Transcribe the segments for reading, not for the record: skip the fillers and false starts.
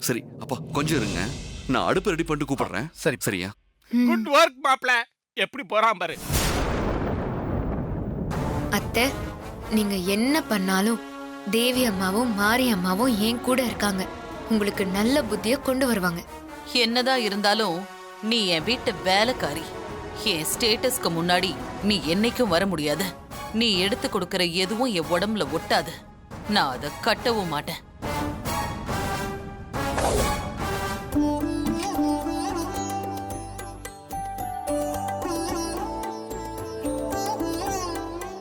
சரி அப்பா கொஞ்சம் இருங்க, நான் அடுப்பு ரெடி பண்ணிட்டு கூப்பிடுறேன். சரி. சரியா? குட் ஒர்க் மாப்ள. எப்படி போறான் பாரு. அத்தை, நீங்க என்ன பண்ணாலும் தேவி அம்மாவும் மாரி அம்மாவும் என் கூட இருக்காங்க. உங்களுக்கு நல்ல புத்திய கொண்டு வருவாங்க. என்னதான் இருந்தாலும் நீ என் வீட்டு வேலைக்காரி. என் ஸ்டேட்டஸ்க்கு முன்னாடி நீ என்னைக்கும் வர முடியாது. நீ எடுத்து கொடுக்கற எதுவும் என் உடம்புல ஒட்டாது. நான் அதை கட்டவும் மாட்டேன்.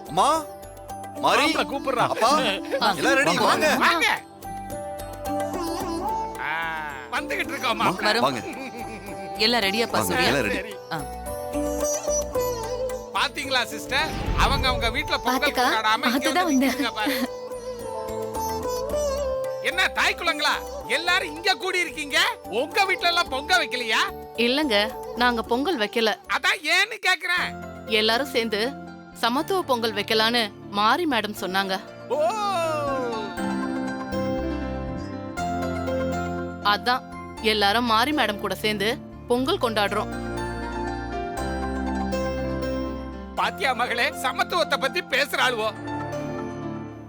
அம்மா, மாரி, மாப்ள கூப்பிடுறான். அப்பா, எல்லாம் ரெடி, வாங்க. வாங்க. வந்துகிட்டு இருக்கோம் மாப்ள. வரும். வாங்க. எல்லாம் ரெடியா வாங்க, பாசு? எல்லாம் ரெடி. சரி. ஆ. பாத்தீங்களா சிஸ்டர், அவங்க வீட்ல பொங்கல் பாத்துக்கா, கொண்டாடாம இங்க அதுதான் வந்து வந்தேன். நிக்குதுங்க பாரு. என்ன தாய் குலங்களா, எல்லாரும் இங்க கூடி இருக்கீங்க? உங்க வீட்ல எல்லாம் பொங்க வைக்கலையா? இல்லங்க, நாங்க பொங்கல் வைக்கல. அதான் ஏன்னு கேக்குறேன். எல்லாரும் சேர்ந்து சமத்துவ பொங்கல் வைக்கலான்னு மாரி மேடம் சொன்னாங்க. ஓ, அதான் எல்லாரும் மாரி மேடம் கூட சேர்ந்து பொங்கல் கொண்டாடுறோம். பாத்தியா மகளே, சமத்துவத்தை பத்தி பேசுறாளுவோ.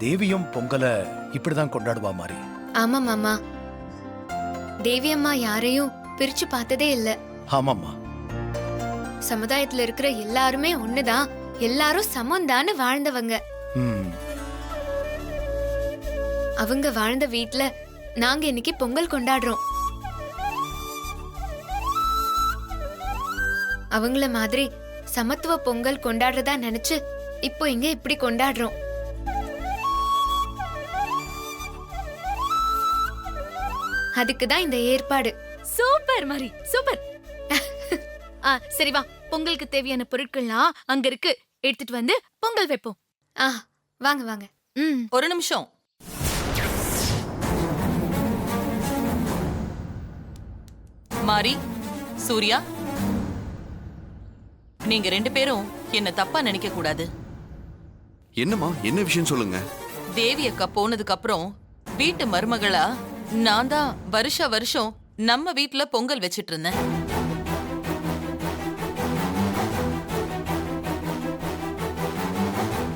தேவியும் பொங்கலை இப்படிதான் கொண்டாடுவா மாதிரி. ஆமா மாமா, தேவி அம்மா யாரையும் பிரிச்சு பார்த்ததே இல்ல. ஆமாம்மா. சமுதாயத்துல இருக்கிற எல்லாருமே ஒண்ணுதான், எல்லாரும் சமந்தான்னு வாழ்ந்தவங்க. ம். அவங்க வாழ்ந்த வீட்ல நாங்க இன்னைக்கு பொங்கல் கொண்டாடுறோம். அவங்கள மாதிரி சமத்துவ பொங்கல் கொண்டாடுறதா நினைச்சு இப்போ இங்க இப்படி கொண்டாடுறோம். அதுக்குதான் இந்த ஏற்பாடு. சூப்பர் மாரி, சூப்பர். சரி வா, பொங்கலுக்கு தேவையான பொருட்கள்லாம் அங்க இருக்கு, எடுத்துட்டு வந்து பொங்கல் வைப்போம். வாங்க வாங்க. ஒரு நிமிஷம். மாரி, சூர்யா, நீங்க 2 பேரும் என்ன தப்பா நினைக்க கூடாது. என்னம்மா, என்ன விஷயம் சொல்லுங்க. தேவி அக்கா போனதுக்கு அப்புறம் வீட்டு மருமகளா நான் தான் வருஷம் நம்ம வீட்ல பொங்கல் வச்சிட்டு இருந்தேன்.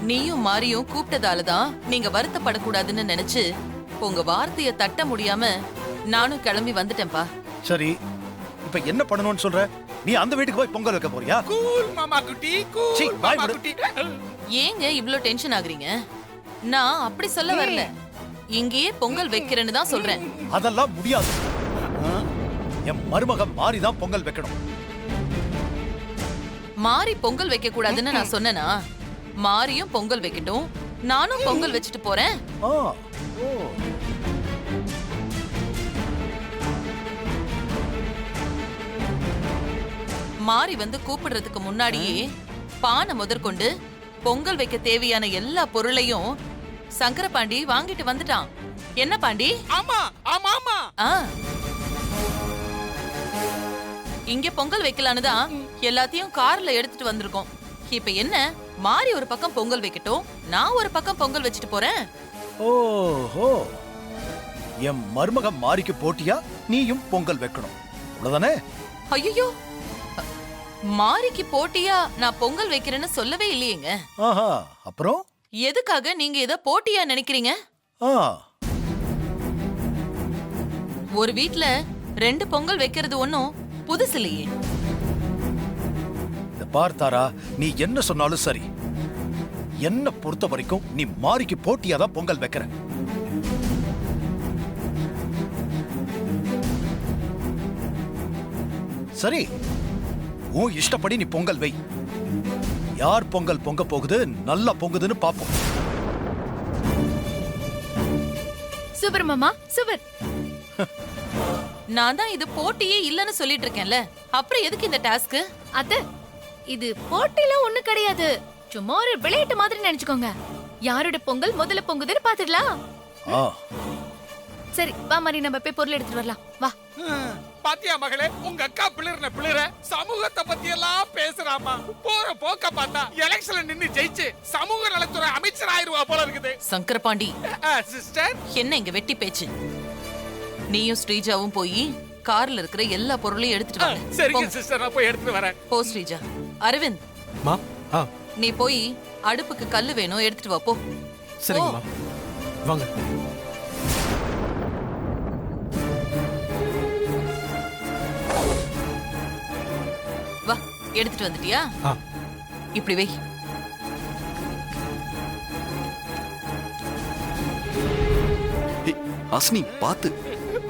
நீயும் மாரியும் கூப்பிட்டதாலதான் நீங்க வருத்தப்படக்கூடாதுன்னு நினைச்சு உங்க வார்த்தைய தட்ட முடியாம நானும் கிளம்பி வந்துட்டேன்பா. சரி, இப்ப என்ன பண்ணணும்னு சொல்ற? நீ அந்த வீட்டுக்கு போய் பொங்கல் வைக்க போறியா? கூல் மாமா குட்டி, சீ, கூல் வாய் மாமா மூடு. குட்டி. ஏங்க இவ்ளோ டென்ஷன் ஆகுறீங்க? நான் அப்படி சொல்ல வரல, இங்கேயே பொங்கல் வைக்கிறேன்னு தான் சொல்றேன். அதெல்லாம் முடியாது. என் மருமக மாறிதான் பொங்கல் வைக்கணும். மாரி பொங்கல் வைக்க கூடாதுன்னு நான் சொன்னேனா? மாரியும் பொங்கல் வைக்கட்டும், நானும் பொங்கல் வச்சுட்டு போறேன். ஆ, ஓ. மாரி வந்து கூப்பிடுறதுக்கு முன்னாடியே பானை முதற்கொண்டு பொங்கல் வைக்க தேவையான எல்லா பொருளையும் சங்கர பாண்டி வாங்கிட்டு வந்துட்டான். என்ன பாண்டி? ஆமா ஆமா ஆமா. ஆ, இங்க பொங்கல் வைக்கலான்னு தான் எல்லாத்தையும் கார்ல எடுத்துட்டு வந்திருக்கோம். இப்ப என்ன, மாரி ஒரு பக்கம் பொங்கல் வைக்கட்டும், நான் ஒரு பக்கம் பொங்கல் வச்சுட்டு போறேன். ஓஹோ, என் மருமக மாறிக்கு போட்டியா நீயும் பொங்கல் வைக்கணும், அவ்வளவுதானே? ஐயோ, மாரிக்கு போட்டியா நான் பொங்கல் வைக்கிறேன்னு சொல்லவே இல்லையேங்க. ஆஹா, அப்புறம்? எதுக்காக நீங்க இத போட்டியா நினைக்கிறீங்க? ஆ, ஒரு வீட்ல 2 பொங்கல் வைக்கிறது ஒண்ணும் புதுசு இல்லையே. இந்த பார் தாரா, நீ என்ன சொன்னாலும் சரி, என்ன பொறுத்த வரைக்கும் நீ மாறிக்கு போட்டியா தான் பொங்கல் வைக்கிற. சரி, உன் இஷ்டப்படி நீ பொங்கல் வை. யார் பொங்கல் பொங்க போகுது, நல்லா பொங்குதுன்னு பாப்போம். சூப்பர் மாமா, சூப்பர். நான் தான் இது போட்டியே இல்லன்னு சொல்லிட்டு இருக்கேன்ல, அப்புறம் எதுக்கு இந்த டாஸ்க்? அத்தை, இது போட்டில ஒண்ணு கிடையாது, சும்மா ஒரு விளையாட்டு மாதிரி நினைச்சுக்கோங்க. யாரோட பொங்கல் முதல்ல பொங்குதுன்னு பாத்துடலாம். ஆ, சரி வா மாரி, நம்ம போய் பொருள் எடுத்துட்டு வரலாம், வா. பாத்தியா மகளே, உங்க அக்கா பிளிற சமூகத்தை பத்தி எல்லாம் பேசுறாமா. போற போக்க பார்த்தா எலெக்ஷன்ல நின்னு ஜெயிச்சு சமூக நலத்துறை அமைச்சர் ஆயிருவா போல இருக்குது. சங்கரபாண்டி, சிஸ்டர், என்ன இங்க வெட்டி பேச்சு? நீயும் ஸ்ரீஜாவும் போய் கார்ல இருக்கிற எல்லா பொருளையும் எடுத்துட்டு வாங்க. சரிங்க போங்க. சிஸ்டர், நான் போய் எடுத்துட்டு வரேன். போ ஸ்ரீஜா. அரவிந்த், மா ஆ நீ போய் அடுப்புக்கு கல்லு வேணும் எடுத்துட்டு வா போ. சரிங்கம்மா வாங்க. வா, எடுத்துட்டு வந்துட்டியா? ஆ இப்படி வை. ஏய், அஸ்னி பாத்து.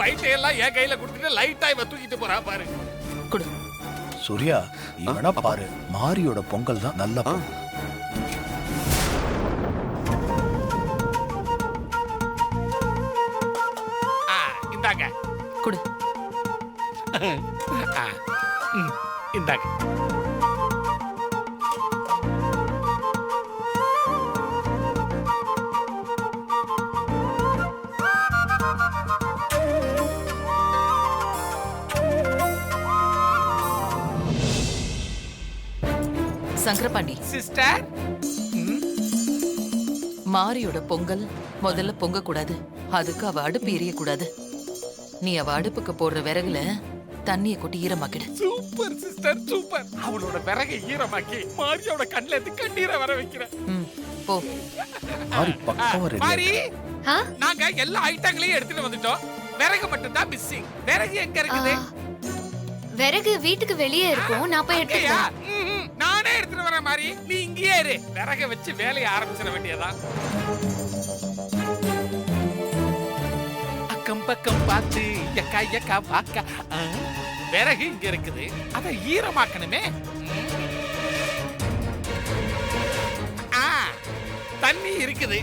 வயிற்றையெல்லாம் என் கையில கொடுத்துட்டு லைட்டா இவ தூக்கிட்டு போறா பாரு. குடு. சூர்யா இவனா பாரு, மாரியோட பொங்கல் தான் நல்ல ஆ. பொங்கல். இந்தாங்க. குடு. ஆ, இந்தாங்க. சங்கரபாண்டி, சிஸ்டர், மாரியோட பொங்கல் முதல்ல பொங்க கூடாது. அதுக்கு அவ அடுப்பு எரிய கூடாது. நீ அவ அடுப்புக்கு போடுற விறகுல தண்ணிய கொட்டி ஈரமாக்கிடு. Super sister, super. அவளோட விறகை ஈரமாக்கி மாரியோட கண்ணுல இருந்து கண்ணீரை வர வைக்கிறேன். போ. மாரி பக்கவா மாரி, ரெடி. ஆ? நாங்க எல்லா ஐட்டங்களையும் எடுத்துட்டு வந்துட்டோம். விறகு மட்டும் தான் மிஸ்ஸிங். விறகு எங்க இருக்குது? விறகு வீட்டுக்கு வெளியே இருக்கும். நான் போய் அங்கயா? எடுத்துக்கிறேன். நானே எடுத்துட்டு வரேன் மாரி. நீ இங்கேயே இரு. விறக வச்சு வேலையை ஆரம்பிச்சிட வேண்டியதான். அக்கம் பக்கம் பார்த்து எக்கா எக்கா பாக்கா. விறகு இங்க இருக்குது. அதை ஈரமாக்கணுமே. ஆ, தண்ணி இருக்குது.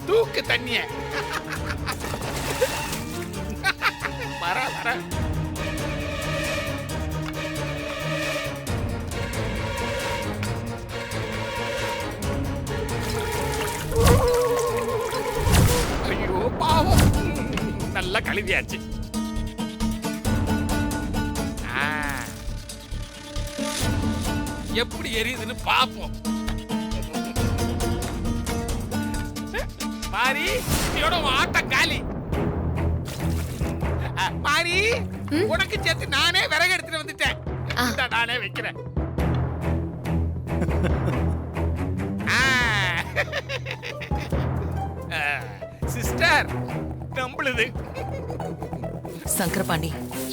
தூக்கு தண்ணிய. வர வர. ஐயோ பாவம், நல்லா கழுவியாச்சு. எப்படி எரியுதுன்னு பாப்போம். மாரி, இதோட ஆட்டம் காலி. மாரி, உனக்கு சேர்த்து நானே விறகு எடுத்துட்டு வந்துட்டேன். இந்தா, நானே வைக்கிறேன். சிஸ்டர், நம்பளுது. சங்கரபாண்டி,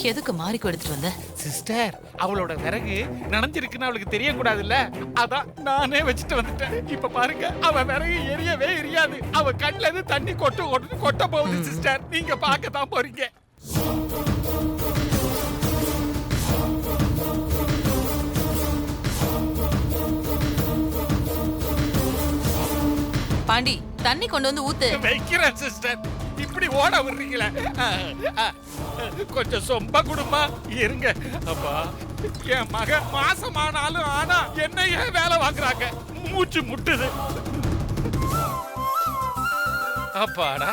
எதுக்கு மாரிக்கு எடுத்துட்டு வந்த? சிஸ்டர், அவளோட விறகு நனைஞ்சிருக்குன்னு அவளுக்கு தெரியக்கூடாதுல்ல, அதான் நானே வச்சுட்டு வந்துட்டேன். இப்ப பாருங்க, அவ விறகு எரியவே எரியாது. அவ கண்ணுல இருந்து தண்ணி கொட்ட போகுது. சிஸ்டர், நீங்க பார்க்க தான் போறீங்க. பாண்டி, தண்ணி கொண்டு வந்து ஊத்து. வைக்கிறேன் சிஸ்டர். இப்படி ஓட விடுறீங்களே. கொஞ்சம் சொம்ப குடுமா இருங்க. அப்பா, என் மக மாசமானாலும் ஆனா என்னையே வேலை வாங்குறாங்க. மூச்சு முட்டுது. அப்பாடா.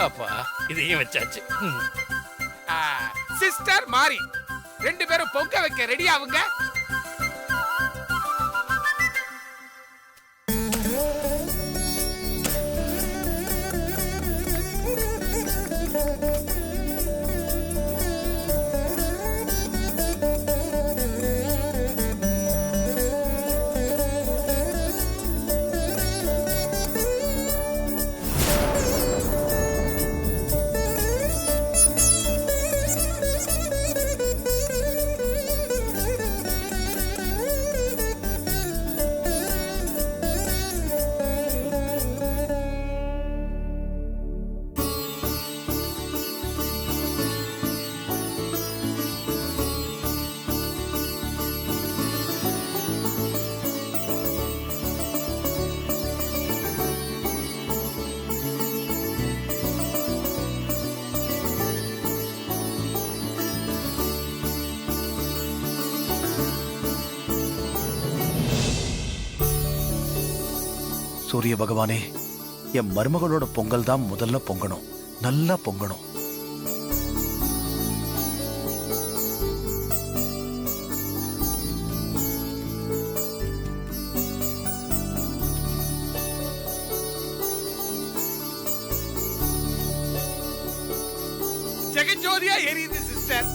அப்பா, இதையும் வச்சாச்சு. சிஸ்டர் மாரி, ரெண்டு பேரும் பொங்க வைக்க ரெடி ஆகுங்க. சூரிய பகவானே, என் மருமகளோட பொங்கல் தான் முதல்ல பொங்கணும். நல்லா பொங்கணும். ஜோதியா எரியுது சிஸ்டர்.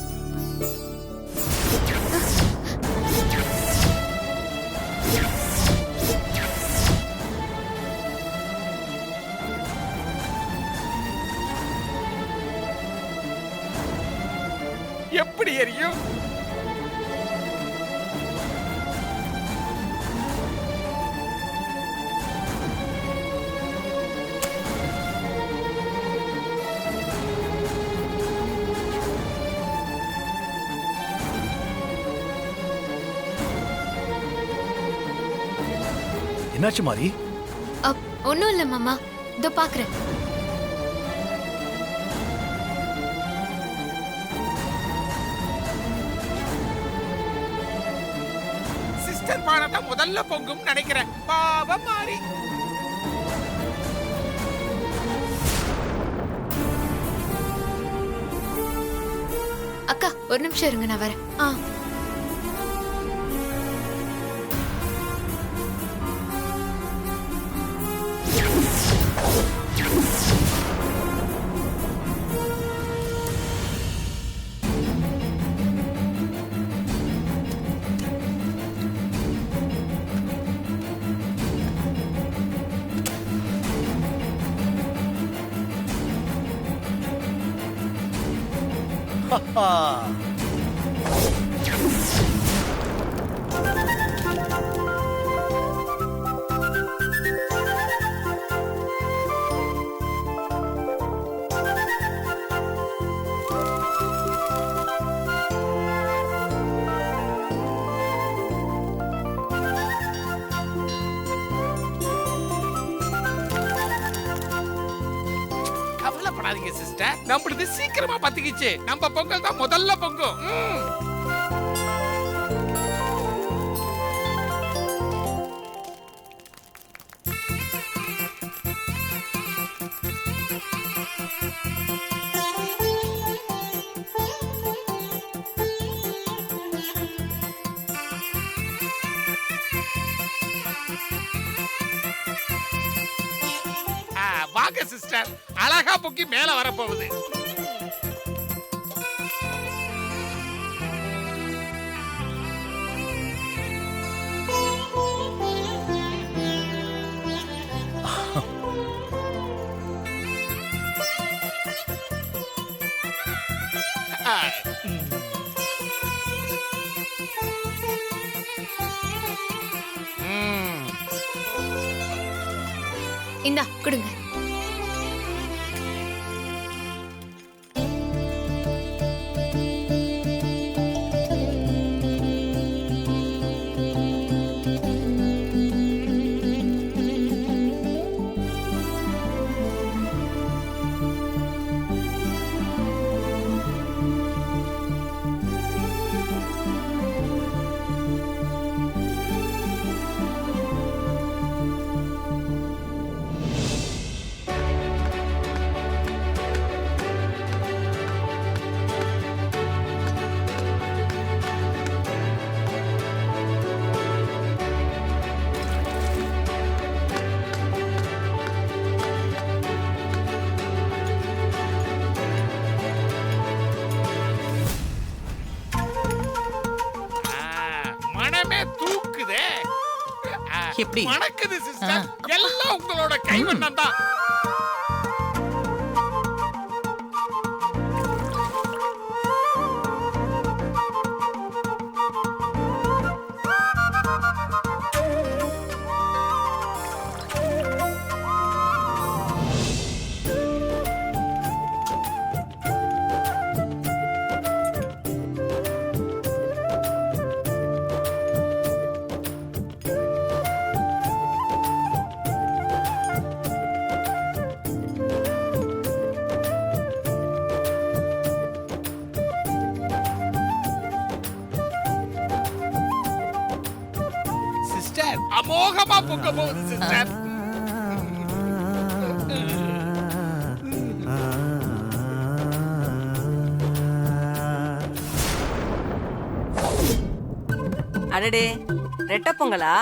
எப்படி எரியும்? என்னாச்சு மாறி? ஒன்றும் இல்லை மாமா, இதோ பார்க்குறேன். சிஸ்டர் பானை தான் முதல்ல பொங்கும் நினைக்கிறேன். பாவம் மாறி. அக்கா ஒரு நிமிஷம் இருங்க, நான் வரேன். கவலைப்படாதீங்க சிஸ்டர், நம்மளுது சீக்கிரமா பத்திக்கிச்சு. நம்ம பொங்கல் தான் முதல்ல பொங்கும். வாங்க சிஸ்டர், அழகா பொங்கி மேல வரப்போகுது. இந்தா கொடுங்க. மனமே தூக்குதே. எப்படி மணக்குது சிஸ்டர், எல்லாம் உங்களோட கைவண்ணம் தான். சிஸ்டர் அமோகமா பொங்க போகுது சிஸ்டர். அடடே, ரெட்ட பொங்கலா?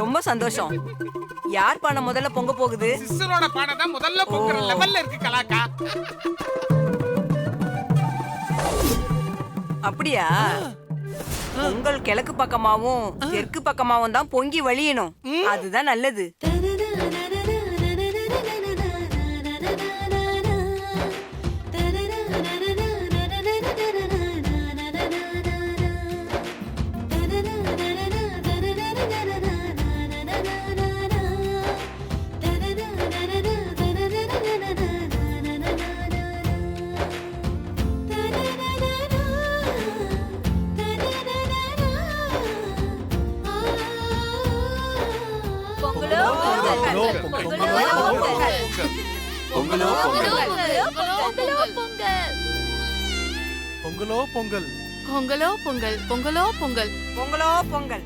ரொம்ப சந்தோஷம். யார் பானை முதல்ல பொங்க போகுது? சிஸ்டரோட பானை தான் முதல்ல பொங்குற லெவல்ல இருக்கு கலாக்கா. அப்படியா? பொங்கல் கிழக்கு பக்கமாவும் தெற்கு பக்கமாவும் தான் பொங்கி வழியணும். அதுதான் நல்லது. பொங்கலோ பொங்கல் பொங்கலோ பொங்கல் பொங்கலோ பொங்கல் பொங்கலோ பொங்கல் பொங்கலோ பொங்கல்.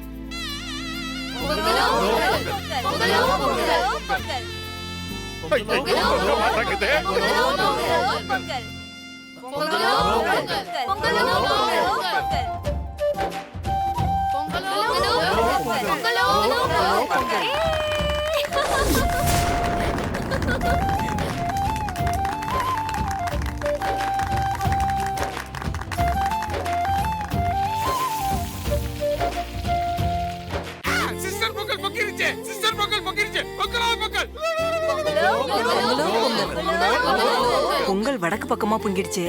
சிஸ்டர் பொங்கல் பொங்கிருச்சு, சிஸ்டர் பொங்கல் பொங்கிருச்சு. பொங்கலோ பொங்கல். பொங்கல் வடக்கு பக்கமா பொங்கிடுச்சு.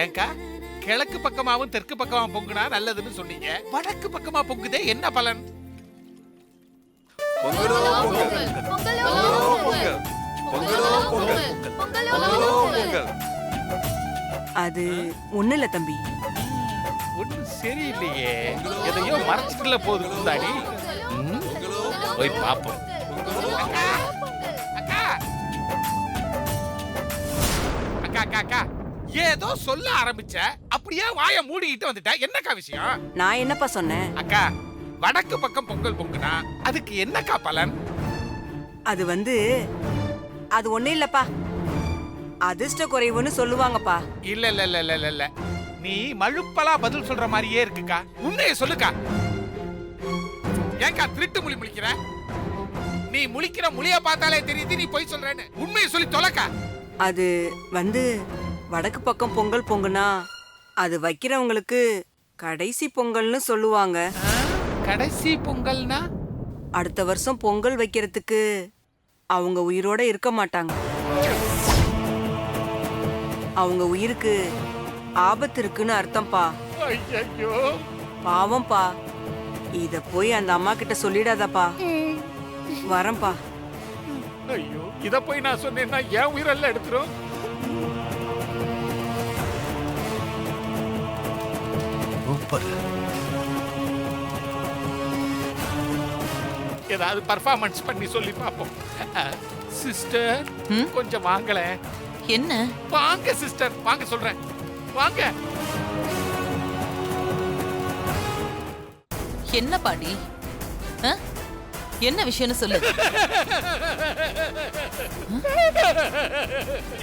ஏங்கா கிழக்கு பக்கமாவும் தெற்கு பக்கமா பொங்குனா நல்லதுன்னு சொன்னீங்க, வடக்கு பக்கமா பொங்குதே, என்ன பலன்? பொங்கலோ பொங்கல் பொங்கலோ பொங்கல் பொங்கலோ பொங்கல் பொங்கலோ பொங்கல். அது ஒண்ணு இல்ல தம்பி. ஒண்ணும் சரியில்லையே, எதையோ மறைச்சிட்டுல போகுது குந்தாடி. போய் பாப்போம். அக்கா அக்கா அக்கா அக்கா அக்கா, ஏதோ சொல்ல ஆரம்பிச்ச, அப்படியே வாயை மூடிக்கிட்டு வந்துட்ட, என்னக்கா விஷயம்? நான் என்னப்பா சொன்னேன்? அக்கா வடக்கு பக்கம் பொங்கல் பொங்குனா அதுக்கு என்னக்கா பலன்? அது அது ஒண்ணு இல்லப்பா, அதிர்ஷ்ட குறைவுன்னு சொல்லுவாங்கப்பா. இல்ல இல்ல இல்ல இல்ல இல்ல, நீ மழுப்பலா பதில் சொல்ற மாதிரியே இருக்குக்கா. உண்மையை சொல்லுக்கா. ஏன்க்கா திருட்டு முழி முழிக்கிற? நீ முழிக்கிற முழிய பார்த்தாலே தெரியுது நீ பொய் சொல்றேன்னு. உண்மையை சொல்லி தொலைக்கா. அது வடக்கு பக்கம் பொங்கல் பொங்குனா அது வைக்கிறவங்களுக்கு கடைசி பொங்கல்னு சொல்லுவாங்க. கடைசி பொங்கல்னா? அடுத்த வருஷம் பொங்கல் வைக்கிறதுக்கு அவங்க உயிரோட இருக்க மாட்டாங்க. அவங்க உயிருக்கு ஆபத்து இருக்குன்னு அர்த்தம்ப்பா. ஐயோ பாவம்பா, இத போய் அந்த அம்மா கிட்ட சொல்லிடாதப்பா. வரேன்பா. ஐயோ, இத போய் நான் சொன்னேன்னா என் உயிரெல்லாம் எடுத்துரும். சூப்பர். ஏதாவது பர்ஃபார்மன்ஸ் பண்ணி சொல்லி பாப்போம். சிஸ்டர் கொஞ்சம் வாங்கல. என்ன? வாங்க சிஸ்டர், வாங்க சொல்றேன், வாங்க. என்ன பாடி? என்ன விஷயம்னு சொல்லு.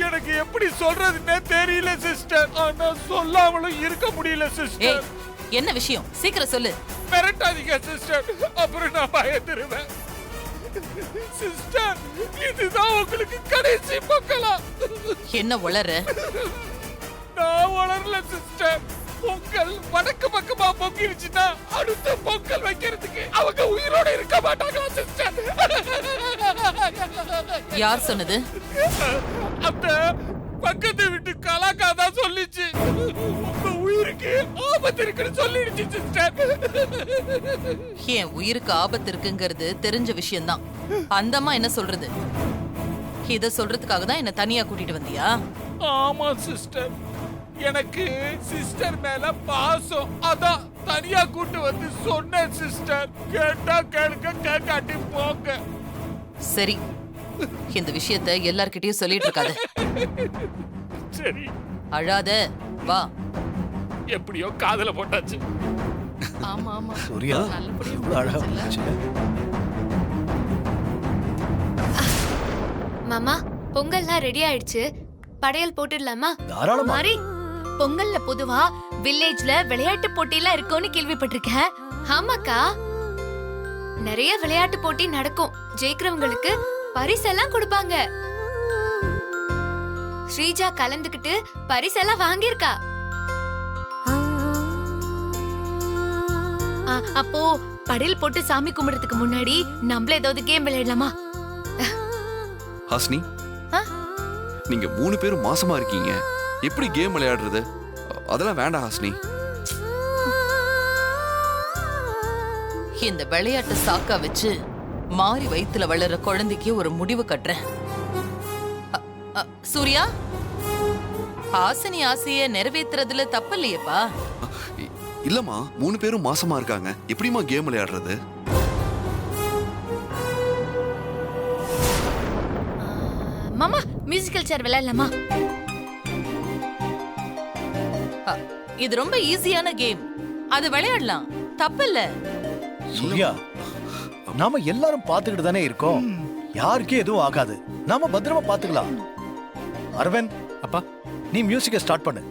எனக்கு எப்படி சொல்றதுன்னே தெரியல சிஸ்டர், ஆனா சொல்லாமலும் இருக்க முடியல சிஸ்டர். என்ன விஷயம்? சீக்கிரம் சொல்லு. மிரட்டாதீங்க சிஸ்டர், அப்புறம் நான் பயந்துருவேன். சிஸ்டர், இதுதான் உங்களுக்கு கடைசி பொங்கலா? என்ன உளற? நான் உளரல சிஸ்டர். பொங்கல் வடக்கு பக்கமா பொங்கிருச்சுன்னா அடுத்த பொங்கல் வைக்கிறதுக்கு அவங்க உயிரோட இருக்க மாட்டாங்களா சிஸ்டர்? யார் சொன்னது? அந்த பக்கத்து வீட்டு கலாக்கா தான் சொல்லிச்சு. உங்க உயிருக்கு ஆபத்து இருக்குன்னு சொல்லிடுச்சு சிஸ்டர். என் உயிருக்கு ஆபத்து இருக்குங்கிறது தெரிஞ்ச விஷயம்தான். அந்த அம்மா என்ன சொல்றது? இத சொல்றதுக்காக தான் என்ன தனியா கூட்டிட்டு வந்தியா? ஆமா சிஸ்டர், எனக்கு சிஸ்டர் மேல பாசம், அதான் தனியா கூட்டு வந்து சொன்னேன் சிஸ்டர். கேட்டா கேளுங்க, கேட்காட்டி போங்க. சரி, இந்த விஷயத்தை எல்லார்கிட்டயும் சொல்லிட்டு இருக்காத. சரி, அழாத, வா. எப்படியோ காதல போட்டாச்சு. ஆமா ஆமா, சூர்யா நல்லபடியா எவ்வளவு அழகா போச்சு. மாமா, பொங்கல்லாம் ரெடி ஆயிடுச்சு. படையல் போட்டுடலாமா? தாராளமா. மாறி, பொங்கல்ல பொதுவா வில்லேஜ்ல விளையாட்டு போட்டிலாம் இருக்கும்னு கேள்விப்பட்டிருக்கேன். ஆமாக்கா, நிறைய விளையாட்டு போட்டி நடக்கும். ஜெயிக்கிறவங்களுக்கு பரிசெல்லாம் கொடுப்பாங்க. ஸ்ரீஜா கலந்துக்கிட்டு பரிசெல்லாம் வாங்கியிருக்கா. அப்போ படையல் போட்டு சாமி கும்பிடுறதுக்கு முன்னாடி நம்மள ஏதாவது கேம் விளையாடலாமா? ஹாஸ்னி ஆ? நீங்க 3 பேரும் மாசமா இருக்கீங்க, எப்படி கேம் விளையாடுறது? அதெல்லாம் வேண்டாம் ஹாஸ்னி. இந்த விளையாட்டை சாக்கா வச்சு மாறி வயித்துல வளர்ற குழந்தைக்கு ஒரு முடிவு கட்டுறேன். சூர்யா, ஹாசினி ஆசைய நிறைவேத்துறதுல தப்பு இல்லையப்பா. இல்லம்மா, 3 பேரும் மாசமா இருக்காங்க, எப்படிமா கேம் விளையாடுறது? மாமா மியூசிக்கல் சேர் விளையாடலாமா? இது ரொம்ப ஈஸியான கேம், அது விளையாடலாம், தப்பு இல்ல. சூர்யா, நாம எல்லாரும் பாத்துக்கிட்டு தானே இருக்கோம். யாருக்கே எதுவும் ஆகாது. நாம பத்திரமா பாத்துக்கலாம். அரவிந்த், அப்பா நீ மியூசிக்கை ஸ்டார்ட் பண்ணு.